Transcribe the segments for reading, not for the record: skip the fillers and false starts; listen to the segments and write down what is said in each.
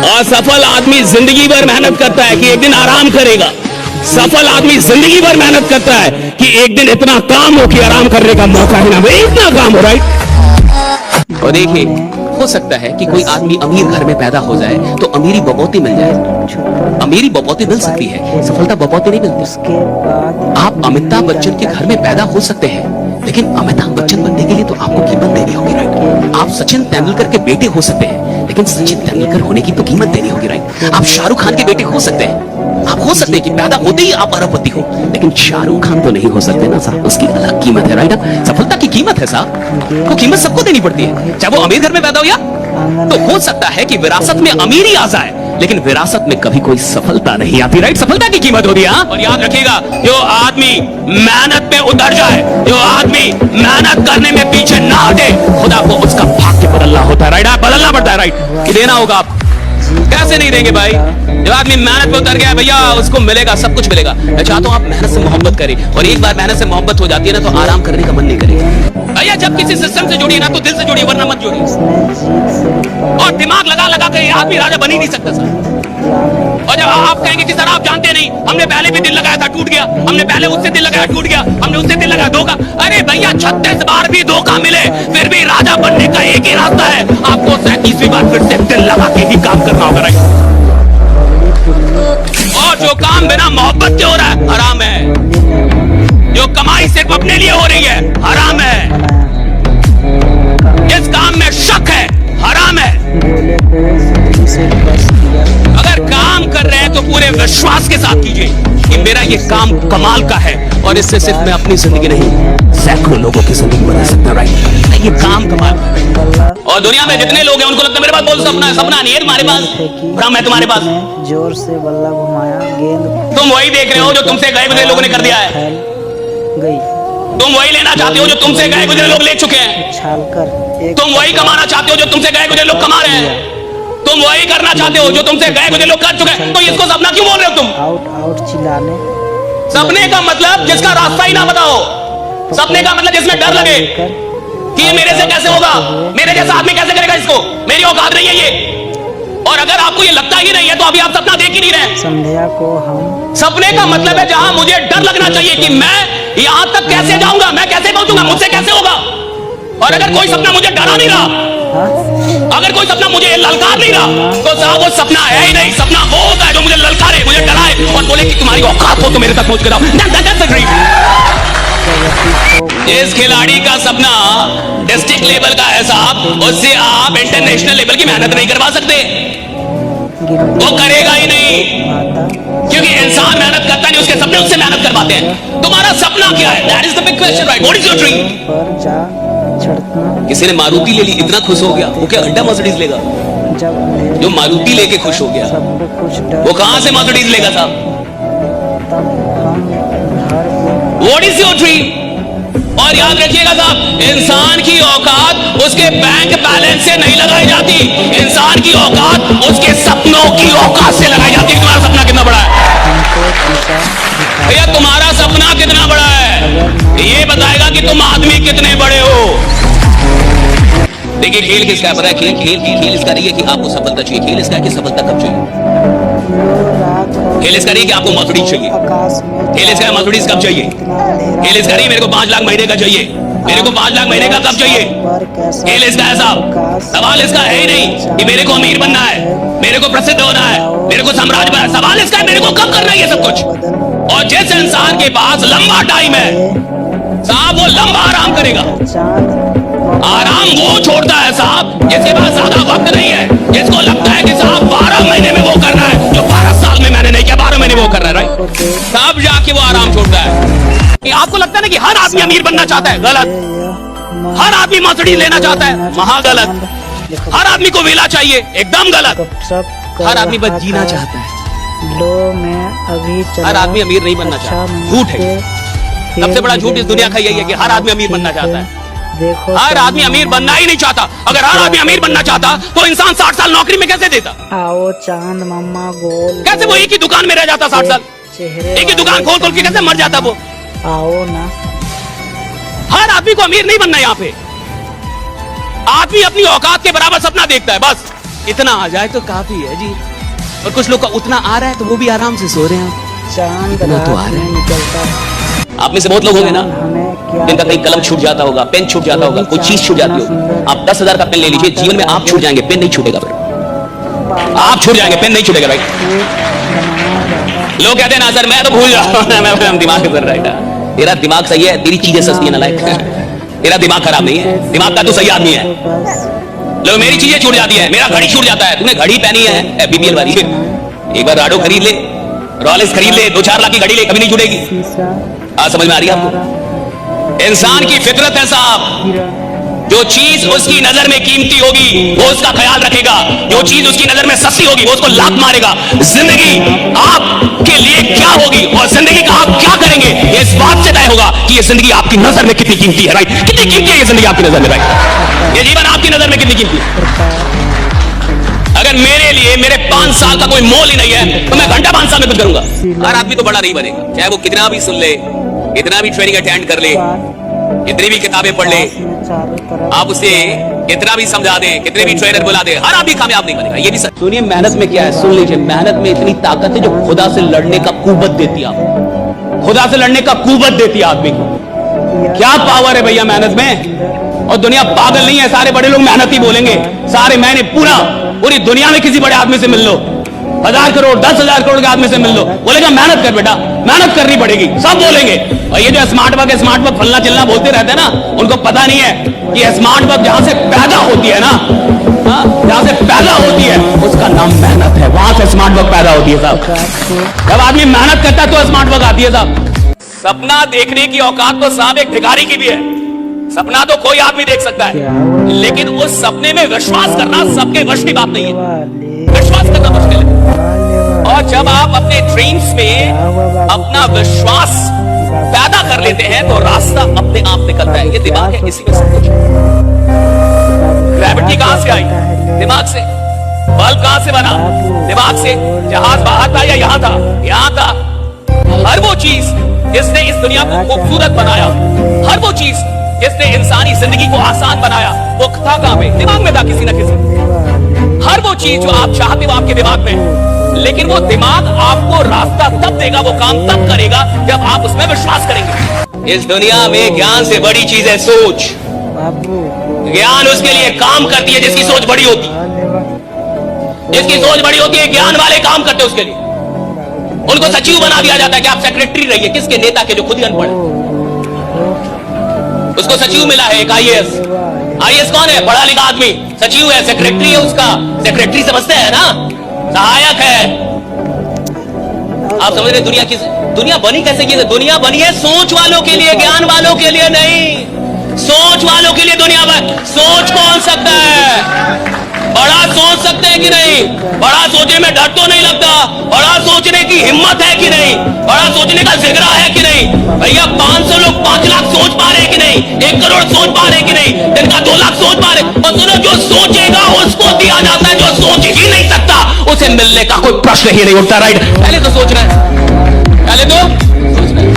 और सफल आदमी जिंदगी भर मेहनत करता है कि एक दिन आराम करेगा। सफल आदमी जिंदगी भर मेहनत करता है कि एक दिन इतना काम हो कि आराम करने का मौका ही ना मिले, इतना काम हो। राइट। और देखिए, हो सकता है कि कोई आदमी अमीर घर में पैदा हो जाए तो अमीरी बपौती मिल जाए। अमीरी बपौती मिल सकती है, सफलता बपौती नहीं मिलती। आप अमिताभ बच्चन के घर में पैदा हो सकते हैं, लेकिन अमिताभ बच्चन बनने के लिए तो आपको कीमत देनी होगी। राइट। आप सचिन तेंदुलकर के बेटे हो सकते हैं, लेकिन सचिन तेंदुलकर होने की तो कीमत देनी होगी। राइट। आप शाहरुख खान के बेटे हो सकते हैं, आप हो सकते हैं कि पैदा होते ही आप अरबपति हो, लेकिन शाहरुख खान तो नहीं हो सकते ना साहब, उसकी अलग कीमत है। राइट। सफलता की कीमत है साहब, वो कीमत सबको देनी पड़ती है, चाहे वो अमीर घर में पैदा हो या। तो हो सकता है कि विरासत में अमीरी आ जाए, लेकिन विरासत में कभी कोई सफलता नहीं आती। राइट। सफलता की कीमत होती है। और याद रखिएगा, जो आदमी मेहनत में उतर जाए, जो आदमी मेहनत करने में पीछे ना हटे, खुदा को उसका भाग्य बदलना होता है। राइट। बदलना पड़ता है। राइट। कि देना होगा आप, कैसे नहीं देंगे भाई। जब आदमी मेहनत पे उतर गया भैया, उसको मिलेगा, सब कुछ मिलेगा। मैं चाहता हूं आप मेहनत से मोहब्बत करें, और एक बार मेहनत से मोहब्बत हो जाती है ना, तो आराम करने का मन नहीं करेगा भैया। जब किसी सिस्टम से जुड़िए ना, तो दिल से जुड़िए, वरना मत जुड़िए। और दिमाग लगा लगा के आदमी राजा बन ही नहीं सकता सर। और जब आप कहेंगे कि सर आप जानते नहीं, हमने पहले भी दिल लगाया था, टूट गया, हमने पहले उससे दिल लगाया, टूट गया, हमने उससे दिल लगाया, धोखा। अरे भैया 36 बार भी धोखा मिले, फिर भी राजा बनने का एक ही रास्ता है, आपको 37वीं बार फिर से दिल लगा के ही काम करना होगा। राइट। और जो काम बिना मोहब्बत के हो रहा है, हराम है। जो कमाई सिर्फ अपने लिए हो रही है, हराम है। जिस काम में शक है, हराम है। अगर काम कर रहे हैं तो पूरे विश्वास के साथ कीजिए कि मेरा ये काम कमाल का है, और इससे सिर्फ मैं अपनी जिंदगी नहीं, सैकड़ों लोगों की जिंदगी बना सकता। राइट। ये काम कमाल। और दुनिया में जितने लोग हैं उनको लगता है मेरे पास बहुत सपना है, सपना नहीं है तुम्हारे पास, भ्रम है तुम्हारे पास। जोर से बल्ला घुमाया, गेंद तुम वही देख रहे हो जो तुमसे गए गुजरे लोगों ने कर दिया है। गई। तुम वही लेना चाहते हो जो तुमसे गए गुजरे लोग ले चुके हैं। तुम वही कमाना चाहते हो जो तुमसे गए गुजरे लोग कमा रहे हैं। तुम वही करना चाहते हो जो तुमसे गए गुजरे लोग कर चुके हैं। तो इसको सपना क्यों बोल रहे हो तुम? आउट आउट चिल्लाने। सपने का मतलब जिसका रास्ता ही ना बताओ, सपने का मतलब जिसमें डर लगे कि ये मेरे से कैसे होगा, मेरे जैसा आदमी कैसे करेगा इसको, मेरी औकात नहीं है ये। और अगर आपको ये लगता ही नहीं है तो अभी आप सपना देख ही नहीं रहे। संध्या को हम सपने का मतलब है जहां मुझे डर लगना चाहिए कि मैं यहां तक कैसे जाऊंगा, मैं कैसे पहुंचूंगा, मुझसे कैसे होगा। और अगर कोई सपना मुझे डरा नहीं रहा, अगर कोई सपना मुझे ललकार नहीं रहा, तो साहब वो सपना है ही नहीं। सपना वो होता है जो मुझे ललकारे, मुझे डराए और बोले कि तुम्हारी औकात हो तो मेरे तक पहुंच के जाओ। इस खिलाड़ी का सपना डिस्ट्रिक्ट लेवल का है साहब, उससे आप इंटरनेशनल लेवल की मेहनत नहीं करवा सकते, वो करेगा ही नहीं, क्योंकि इंसान मेहनत करता नहीं, उसके सपने उससे मेहनत करवाते हैं। तुम्हारा सपना क्या है? That is the big question. Right. What is your dream? किसी ने मारुति ले ली, इतना खुश हो गया, वो क्या अंडा मर्सिडीज लेगा? जो मारुति लेके खुश हो गया, वो कहां से मर्सिडीज लेगा साहब? What is your dream? और याद रखिएगा साहब, इंसान की औकात उसके बैंक बैलेंस से नहीं लगाई जाती, इंसान की औकात उसके सपनों की औकात से लगाई जाती है। तुम्हारा सपना कितना बड़ा है भैया? तुम्हारा सपना कितना बड़ा है ये बताएगा कि तुम आदमी कितने बड़े हो। देखिए, खेल किसका है पता है? खेल इसका नहीं है कि आपको सफलता चाहिए, खेल इसका है कि सफलता कब चाहिए। खेल इसका नहीं कि आपको मर्सिडीज चाहिए, खेल इसका मर्सिडीज कब चाहिए। खेल इसका नहीं मेरे को 5 लाख महीने का चाहिए, मेरे को 5 लाख महीने का कब चाहिए। खेल इसका है साहब, सवाल इसका है ही नहीं कि मेरे को अमीर बनना है, मेरे को प्रसिद्ध होना है, मेरे को साम्राज्य बनना है। सवाल इसका है मेरे को कब करना है ये सब कुछ। और जिस इंसान के पास लंबा टाइम है साहब, वो लंबा आराम करेगा। आराम वो छोड़ता है साहब जिसके पास ज्यादा वक्त नहीं है, जिसको लगता है कि साहब 12 महीने में वो करना है जो 12 साल में मैंने नहीं किया, 12 महीने वो कर रहा है। राइट। तब जाके वो आराम छोड़ता है। कि आपको लगता है ना कि हर आदमी अमीर बनना चाहता है, गलत। हर आदमी मर्सिडीज लेना चाहता है, महा गलत। हर आदमी को विला चाहिए, एकदम गलत। हर आदमी बस जीना चाहता है। हर आदमी अमीर नहीं बनना चाहता, झूठ है। सबसे बड़ा झूठ इस दुनिया का यही है कि हर आदमी अमीर बनना चाहता है। हर आदमी अमीर बनना ही नहीं चाहता। अगर हर आदमी अमीर बनना चाहता तो इंसान 60 साल नौकरी में कैसे देता? आओ चांद मम्मा गोल, कैसे वो एक ही दुकान में रह जाता 60 साल? एक ही दुकान खोल खोल के कैसे मर जाता वो? आओ ना। हर आदमी को अमीर नहीं बनना। यहाँ पे आदमी अपनी औकात के बराबर सपना देखता है बस। इतना आ जाए तो काफी है जी। और कुछ लोग का उतना आ रहा है तो वो भी आराम से सो रहे हैं। चांद इतना तो आ रात रहा में है। निकलता है। आप में से बहुत लोग होंगे ना हमें क्या जिनका कहीं कलम छूट जाता होगा, पेन छूट जाता होगा, कोई चीज छूट जाती होगी। आप 10,000 का पेन ले लीजिए, जीवन में आप छूट जाएंगे, पेन नहीं छूटेगा। फिर आप छूट जाएंगे, पेन नहीं छूटेगा भाई। लोग कहते हैं ना सर मैं तो भूल जाता हूं, मैं दिमाग पे राइट है। तेरा दिमाग सही है, तेरी चीजें सस्ती है ना लाइक। तेरा दिमाग खराब नहीं है, दिमाग का तू सही आदमी है। लोग मेरी चीजें छूट जाती है, मेरा घड़ी छूट जाता है। तूने घड़ी पहनी है बीपीएल वाली, एक बार राडो खरीद ले, रॉलेक्स खरीद ले, 2-4 लाख की घड़ी ले, कभी नहीं छूटेगी। आज समझ में आ रही है आपको? इंसान की फितरत है साहब, जो चीज उसकी नजर में कीमती होगी वो उसका ख्याल रखेगा, जो चीज उसकी नजर में सस्ती होगी वो उसको लात मारेगा। जिंदगी आपके लिए क्या होगी और जिंदगी का आप क्या करेंगे ये इस बात से तय होगा कि ये जिंदगी आपकी नजर में कितनी कीमती है। राइट, कितनी कीमती है ये जिंदगी आपकी नजर में। राइट, ये जीवन आपकी नजर में कितनी कीमती है। अगर मेरे लिए मेरे 5 साल का कोई मोल ही नहीं है तो मैं घंटा 5 साल में कुछ करूंगा। हर आदमी तो बड़ा नहीं बनेगा, चाहे वो कितना भी सुन ले, कितना भी ट्रेनिंग अटेंड कर ले, कितनी भी किताबें पढ़ ले, आप उसे कितना भी समझा दें, कितने भी ट्रेनर बुला दे, हर आदमी कामयाब नहीं बनेगा। ये भी सच। सुनिए मेहनत में क्या है, सुन लीजिए। मेहनत में इतनी ताकत है जो खुदा से लड़ने का कुव्वत देती है आपको। खुदा से लड़ने का कुव्वत देती है आदमी को। क्या पावर है भैया मेहनत में। और दुनिया पागल नहीं है, सारे बड़े लोग मेहनत ही बोलेंगे। सारे मैंने पूरी दुनिया में किसी बड़े आदमी से मिल लो, 1000 करोड़ 10,000 करोड़ के आदमी से मिल लो, बोलेगा मेहनत कर बेटा, मेहनत करनी पड़ेगी, सब बोलेंगे। और ये जो स्मार्ट वर्क फलना चिलना बोलते रहते हैं ना, उनको पता नहीं है कि स्मार्ट वर्क जहां से पैदा होती है ना, जहां से पैदा होती है उसका नाम मेहनत है। वहां से स्मार्ट वर्क पैदा होती है साहब। जब आदमी मेहनत करता है तो स्मार्ट वर्क आती है साहब। सपना देखने की औकात तो साहब एक भिखारी की भी है। सपना तो कोई आदमी देख सकता है, लेकिन उस सपने में विश्वास करना सबके वश की बात नहीं है। विश्वास करना मुश्किल है। और जब आप अपने ड्रीम्स में अपना विश्वास पैदा कर लेते हैं तो रास्ता अपने आप निकलता है। ये दिमाग है, इसी में सब कुछ। ग्रेविटी कहां से आई? दिमाग से। बल्ब कहां से बना? दिमाग से। जहाज बाहर था या यहां था? यहां था। हर वो चीज जिसने इस दुनिया को खूबसूरत बनाया, हर वो चीज जिसने इंसानी जिंदगी को आसान बनाया, वो था कहां पे? दिमाग में था किसी ना किसी। हर वो चीज जो आप चाहते हो आपके दिमाग में, लेकिन वो दिमाग आपको रास्ता तब देगा, वो काम तब करेगा जब आप उसमें विश्वास करेंगे। इस दुनिया में ज्ञान से बड़ी चीज है सोच। ज्ञान उसके लिए काम करती है जिसकी सोच बड़ी होती है। जिसकी सोच बड़ी होती है, ज्ञान वाले काम करते हैं उसके लिए। उनको सचिव बना दिया जाता है कि आप सेक्रेटरी रहिए। किसके? नेता के, जो खुद ही अनपढ़ है। उसको सचिव मिला है एक आईएएस। आईएएस कौन है? पढ़ा लिखा आदमी। सचिव है, सेक्रेटरी है उसका। सेक्रेटरी समझते हैं ना, सहायक है। आप समझ रहे दुनिया बनी कैसे की? दुनिया बनी है सोच वालों के लिए, ज्ञान वालों के लिए नहीं। सोच वालों के लिए दुनिया बनी। सोच कौन सकता है? बड़ा सोच सकते हैं कि नहीं? बड़ा सोचने में डर तो नहीं लगता? बड़ा सोचने की हिम्मत है कि नहीं? बड़ा सोचने का जिगरा है कि नहीं? भैया 500 लोग 5 लाख सोच पा रहे हैं कि नहीं? 1 करोड़ सोच पा रहे हैं कि नहीं? जिनका 2 लाख सोच पा रहे। और सुनो, जो सोचेगा उसको दिया जाता है, जो सोच ही नहीं सकता उसे मिलने का कोई प्रश्न ही नहीं उठता। राइट, पहले तो सोचना है, पहले तो सोचना है।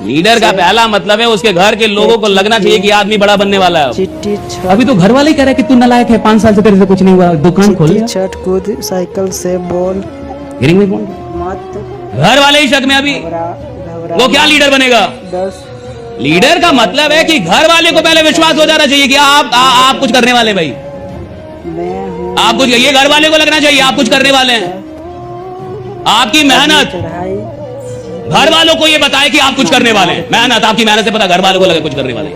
लीडर का पहला मतलब है उसके घर के लोगों को लगना चाहिए कि आदमी बड़ा बनने वाला है। चिट्ठी अभी तो घर वाले ही कह रहे हैं कि तू नालायक है, 5 साल से तेरे से कुछ नहीं हुआ, दुकान खोल लिया। छठ कूद साइकिल से बोल गिरिंग में कौन? मत घर वाले ही शक में। अभी वो क्या लीडर बनेगा? लीडर का मतलब है कि घर वाले को पहले विश्वास हो जाना चाहिए कि आप कुछ करने वाले हैं भाई। आप कुछ, ये घर वाले को लगना चाहिए आप कुछ करने वाले हैं। आपकी मेहनत घर वालों को ये बताए कि आप कुछ करने वाले हैं। मेहनत, आपकी मेहनत से पता घर वालों को लगे कुछ करने वाले।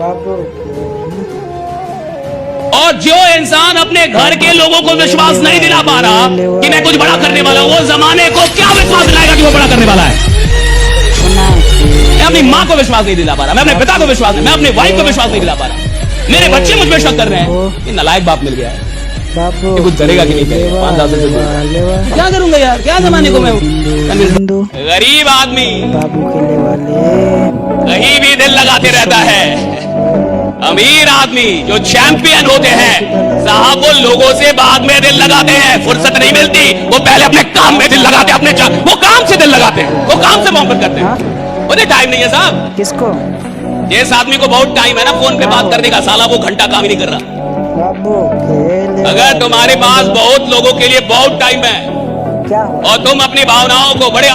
और जो इंसान अपने घर के लोगों को विश्वास नहीं दिला पा रहा कि मैं कुछ बड़ा करने वाला हूं, वो जमाने को क्या विश्वास दिलाएगा कि वो बड़ा करने वाला है? मैं अपनी माँ को विश्वास नहीं दिला पा रहा, मैं अपने पिता को विश्वास नहीं, मैं अपने वाइफ को विश्वास नहीं दिला पा रहा। मेरे बच्चे मुझ पर शक कर रहे हैं कि नालायक बाप मिल गया है, ये कुछ करेगा कि नहीं करेगा। 5 साल से क्या करूंगा यार, क्या जमाने को मैं गरीब आदमी कहीं भी दिल लगाते रहता है। अमीर आदमी जो चैंपियन होते हैं साहब, वो लोगों से बाद में दिल लगाते हैं। फुर्सत नहीं मिलती, वो पहले अपने काम में दिल लगाते हैं। वो काम से दिल लगाते हैं, वो काम से मोहब्बत करते हैं। उन्हें टाइम नहीं है साहब। किसको? जिस आदमी को बहुत टाइम है ना फोन पे बात करने का, साला वो घंटा काम ही नहीं कर रहा। अगर तुम्हारे पास बहुत लोगों के लिए बहुत टाइम है क्या हुआ? और तुम अपनी भावनाओं को बड़े